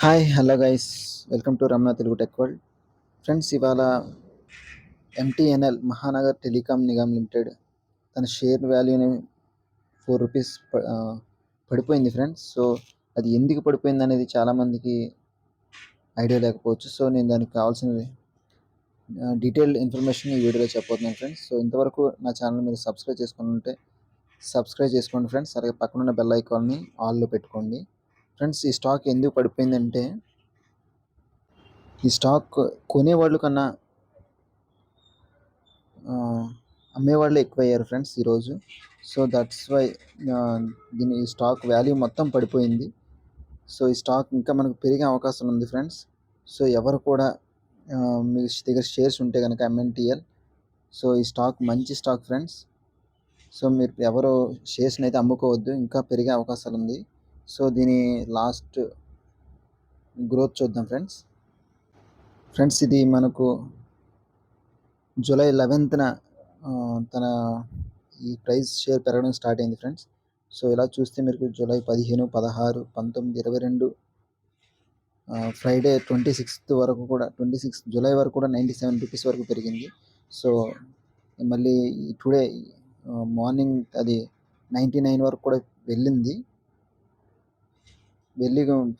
Hi hello guys, welcome to Ramana Telugu tech world. Friends, ఇవాళ MTNL Mahanagar telecom Nigam limited తన share వాల్యూని ₹4 పడిపోయింది ఫ్రెండ్స్. సో అది ఎందుకు పడిపోయింది అనేది చాలామందికి ఐడియా లేకపోవచ్చు. సో నేను దానికి కావాల్సిన డీటెయిల్డ్ ఇన్ఫర్మేషన్ ఈ వీడియోలో చెప్పబోతున్నాను ఫ్రెండ్స్. సో ఇంతవరకు నా ఛానల్ మీరు సబ్స్క్రైబ్ చేసుకుని ఉంటే సబ్స్క్రైబ్ చేసుకోండి ఫ్రెండ్స్. అలాగే పక్కనున్న బెల్ ఐకాన్ని ఆల్లో పెట్టుకోండి ఫ్రెండ్స్. ఈ స్టాక్ ఎందుకు పడిపోయిందంటే, ఈ స్టాక్ కొనేవాళ్ళు కన్నా అమ్మేవాళ్ళు ఎక్కువయ్యారు ఫ్రెండ్స్ ఈరోజు. సో దట్స్ వై దీని ఈ స్టాక్ వాల్యూ మొత్తం పడిపోయింది. సో ఈ స్టాక్ ఇంకా మనకు పెరిగే అవకాశం ఉంది ఫ్రెండ్స్. సో ఎవరు కూడా మీ దగ్గర షేర్స్ ఉంటే కనుక ఎంఎన్టీఎల్, సో ఈ స్టాక్ మంచి స్టాక్ ఫ్రెండ్స్. సో మీరు ఎవరు షేర్స్ని అయితే అమ్ముకోవద్దు, ఇంకా పెరిగే అవకాశాలు ఉంది. సో దీని లాస్ట్ గ్రోత్ చూద్దాం ఫ్రెండ్స్. ఇది మనకు జూలై 11న తన ఈ ప్రైస్ షేర్ పెరగడం స్టార్ట్ అయింది ఫ్రెండ్స్. సో ఇలా చూస్తే మీకు జూలై 15, 16, 19, 22, ఫ్రైడే 26th వరకు కూడా, 26 జూలై వరకు కూడా ₹97 వరకు పెరిగింది. సో మళ్ళీ టుడే మార్నింగ్ అది 99 వరకు కూడా వెళ్ళి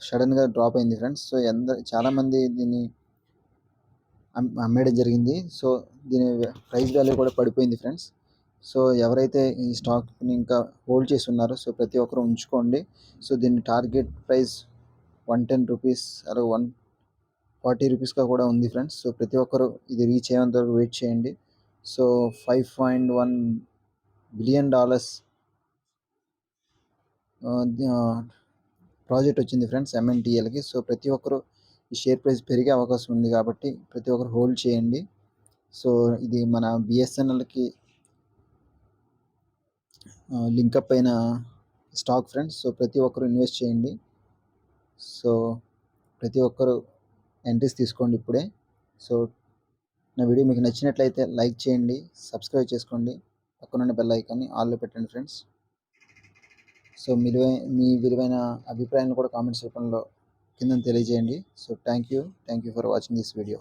సడన్గా డ్రాప్ అయింది ఫ్రెండ్స్. సో చాలామంది దీన్ని అమ్మేయడం జరిగింది. సో దీని ప్రైస్ వాల్యూ కూడా పడిపోయింది ఫ్రెండ్స్. సో ఎవరైతే ఈ స్టాక్ని ఇంకా హోల్డ్ చేసి ఉన్నారో, సో ప్రతి ఒక్కరు ఉంచుకోండి. సో దీని టార్గెట్ ప్రైస్ ₹110 అలాగే ₹140గా కూడా ఉంది ఫ్రెండ్స్. సో ప్రతి ఒక్కరు ఇది రీచ్ అయ్యేంత వరకు వెయిట్ చేయండి. సో $5.1 బిలియన్ ప్రాజెక్ట్ వచ్చింది ఫ్రెండ్స్ ఎంఎన్టీఎల్కి. సో ప్రతి ఒక్కరు ఈ షేర్ ప్రైస్ పెరిగే అవకాశం ఉంది కాబట్టి ప్రతి ఒక్కరు హోల్డ్ చేయండి. సో ఇది మన బిఎస్ఎన్ఎల్కి లింకప్ అయిన స్టాక్ ఫ్రెండ్స్. సో ప్రతి ఒక్కరు ఇన్వెస్ట్ చేయండి. సో ప్రతి ఒక్కరు ఎంట్రీస్ తీసుకోండి ఇప్పుడే. సో నా వీడియో మీకు నచ్చినట్లయితే లైక్ చేయండి, సబ్స్క్రైబ్ చేసుకోండి, పక్కనున్న బెల్ ఐకాన్ని ఆల్లో పెట్టండి ఫ్రెండ్స్. సో మీ విలువైన అభిప్రాయాలను కూడా కామెంట్స్ రూపంలో కింద తెలియజేయండి. So thank you for watching this video.